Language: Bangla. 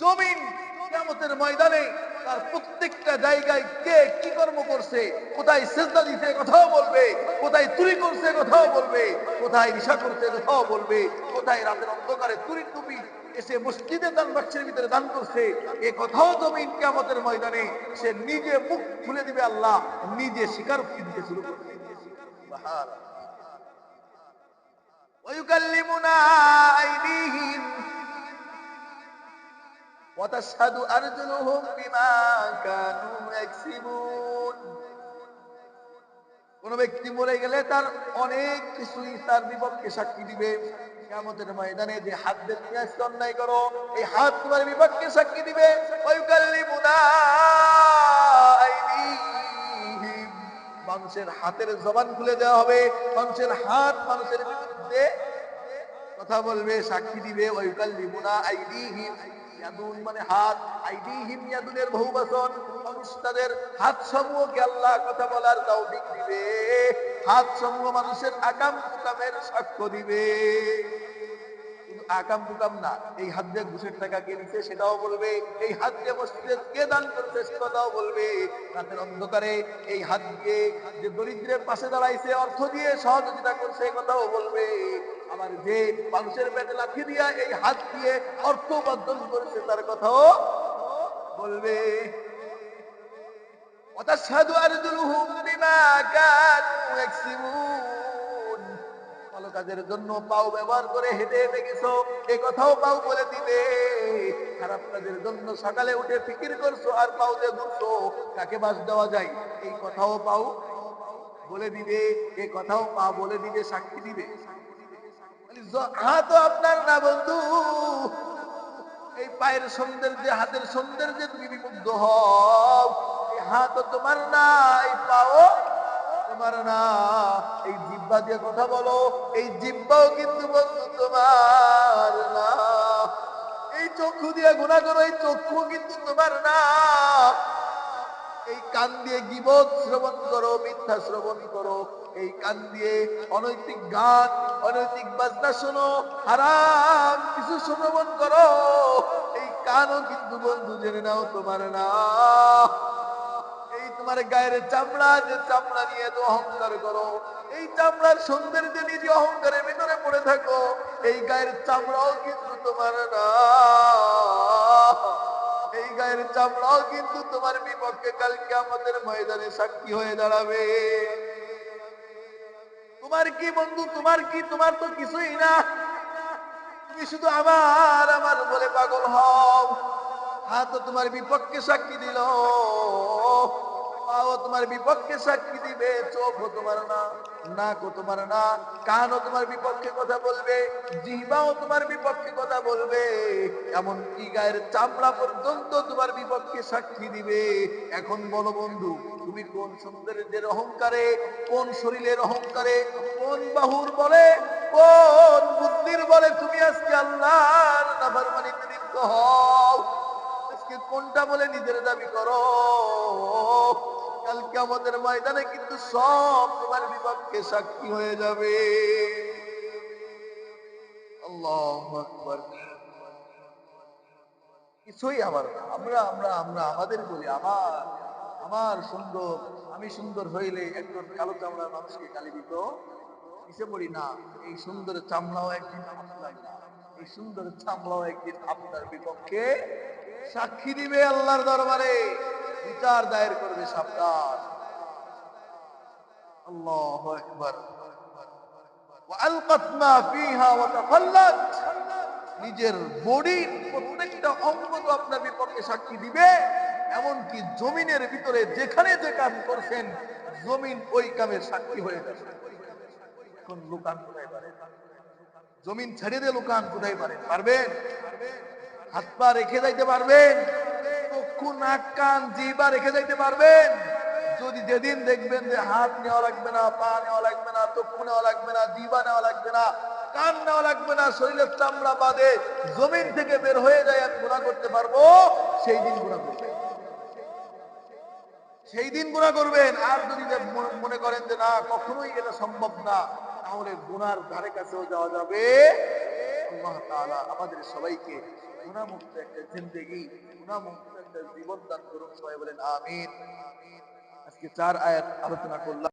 জমিন কিয়ামতের ময়দানে তার প্রত্যেকটা জায়গায় কে কি কর্ম করছে, কোথায় সিজদা দিতে কথাও বলবে, কোথায় চুরি করছে কথাও বলবে, কোথায় নেশা করছে কথাও বলবে, কোথায় রাতের অন্ধকারে চুরি টুপি এসে মসজিদে দান বাক্সের ভিতরে দান করছে এ কথাও জমিন কিয়ামতের ময়দানে সে নিজে মুখ খুলে দিবে, আল্লাহ নিজে স্বীকারোক্তি দিতে শুরু করবে। সুবহানাল্লাহ। ওয়ায়ুকাল্লিমুনা আইদিহিম وتشهد أرجلهم بما كانوا يكسبون। কোন ব্যক্তি মরে গেলে তার অনেক কিছুই তার বিপক্ষে সাক্ষী দিবে। কিয়ামতের ময়দানে যে হাত দিয়ে তুমি আজকে অন্যায় করো, এই হাত তোমার বিপক্ষে সাক্ষী দিবে। ওয়ায়ুকাল্লিমুনা আইদিহিম, মানুষের হাতের জবান খুলে দেওয়া হবে, মানুষের হাত মানুষের বিরুদ্ধে কথা বলবে, সাক্ষী দিবে। ওয়ায়ুকাল্লিমুনা আইদিহিম, ইয়াদুন মানে হাত, আইদিহিম ইয়াদুনের বহুবচন, মানুষ তাদের হাত সমূহকে আল্লাহ কথা বলার তৌফিক দিবে। হাত সমূহ মানুষের আকাম কুকামের সাক্ষ্য দিবে। কিন্তু আকাম কুকাম না, এই হাত দিয়ে ঘুষের টাকা কে দিচ্ছে সেটাও বলবে, এই হাত দিয়ে মসজিদে কে দান করছে সে কথাও বলবে, রাতের অন্ধকারে এই হাত দিয়ে যে দরিদ্রের পাশে দাঁড়াইছে, অর্থ দিয়ে সহযোগিতা করছে এই কথাও বলবে। আবার যে মানুষের পেটে লাথি দিয়া এই হাত দিয়ে অর্থ উপার্জন করেছে তার কথাও বলবে। ওয়াতাশহাদু আরজুলুহুম বিমা কানু ইয়াকসিবুন, ভালো কাজের জন্য পাও ব্যবহার করে হেঁটে হেঁটে গেছো এই কথাও পাও বলে দিবে। খারাপ কাজের জন্য সকালে উঠে ফিকির করছো আর পাও দিয়ে ঘুরছো, কাকে বাস দেওয়া যায় এই কথাও পাও বলে দিবে। এই কথাও পা বলে দিবে, সাক্ষী দিবে। হাত আপনার না বন্ধু, এই পায়ের সৌন্দর্যে হাতের সৌন্দর্যে তুমি বিমুগ্ধ হও, এই হাত তোমার না, এই পাও তোমার না। এই জিহ্বা দিয়ে কথা বলো, এই জিহ্বাও কিন্তু বন্ধু তোমার না। এই চক্ষু দিয়ে গুনাহ করো, এই চক্ষু কিন্তু তোমার না। এই কান দিয়ে গীবত শ্রবণ করো, মিথ্যা শ্রবণ করো, এই কান দিয়ে অনৈতিক গান অনৈতিক বাজনা শোনো, হারাম কিছু শ্রবণ করো, এই কানও কিন্তু বন্ধু জেনে নাও তোমার না। এই তোমার গায়ের চামড়া, যে চামড়া নিয়ে তো অহংকার করো, এই চামড়ার সৌন্দর্য নিজে অহংকারের ভিতরে পড়ে থাকো, এই গায়ের চামড়াও কিন্তু তোমার না। এই গায়ের চামড়াও কিন্তু তোমার বিপক্ষে কাল কিয়ামতের ময়দানে সাক্ষী হয়ে দাঁড়াবে। তোমার কি বন্ধু, তোমার কি? তোমার তো কিছুই না, তুমি শুধু আমার আমার বলে পাগল হও। হাত তোমার বিপক্ষে সাক্ষী দিল, পাও তোমার বিপক্ষে সাক্ষী দিবে, চোখও তোমার না, নাকও তোমার না, কানও তোমার বিপক্ষে কথা বলবে, জিহ্বাও তোমার বিপক্ষে কথা বলবে, এমনকি গায়ের চামড়া পর্যন্ত তোমার বিপক্ষে সাক্ষী দিবে। এখন বলো বন্ধু, তুমি কোন সৌন্দর্যের অহংকারে, কোন শরীরের অহংকারে, কোন বাহুর বলে, কোন বুদ্ধির বলে তুমি আজকে আল্লাহর নাফরমানিতে লিপ্ত হও? আজকে কোনটা বলে নিজের দাবি করো? কাল কিয়ামতের ময়দানে কিন্তু সব তোমার বিপক্ষে সাক্ষী হয়ে যাবে। আল্লাহু আকবার। কিছুই আমার না। আমরা আমরা আমরা আমাদের বলি, আমার আমার সুন্দর, আমি সুন্দর হইলে একজন কালো চামড়ার মানুষকে গালি দিত, কিসে পড়ি না, এই সুন্দর চামড়াও একদিন আপনার না, এই সুন্দর চামড়াও একদিন আপনার বিপক্ষে সাক্ষী দিবে, আল্লাহর দরবারে বিচার দায়ের করবে, সাবধান। আল্লাহু আকবার। ওয়ালকাত মা ফিহা ওয়া তাফাল্লাত, নিজের বডির প্রত্যেকটা অঙ্গ তো আপনার বিপক্ষে সাক্ষী দিবে, এমনকি জমিনের ভিতরে যেখানে যে কাজ করছেন জমিন ওই কামের সাক্ষী হয়ে যাবে। এখন লুকান কোথায় পারেন? জমিন ছেড়ে দিয়ে লুকান কোথায় পারেন? পারবেন? হাত পা রেখে যাইতে পারবেন? চক্ষু নাক কান জিহ্বা রেখে যাইতে পারবেন? যদি যেদিন দেখবেন যে হাত নেওয়া লাগবে না, পা নেওয়া লাগবে না, চক্ষু নেওয়া লাগবে না, জিহ্বা নেওয়া লাগবে না, কান নেওয়া লাগবে না, শরীরের চামড়া বাদে জমিন থেকে বের হয়ে যায় আমি গুনাহ করতে পারবো, সেই দিন গুনাহ করবেন, সেই দিন গুনাহ করবেন। আর যদি মনে করেন যে না কখনোই এটা সম্ভব না, তাহলে গুনার ধারে কাছেও যাওয়া যাবে। আল্লাহ তাআলা আমাদের সবাইকে গুনাহমুক্ত একটা জিন্দেগি, গুনাহমুক্ত একটা জীবন দান করুন। সবাই বলেন আমিন। আজকে 4 আয়াত আলোচনা করলাম।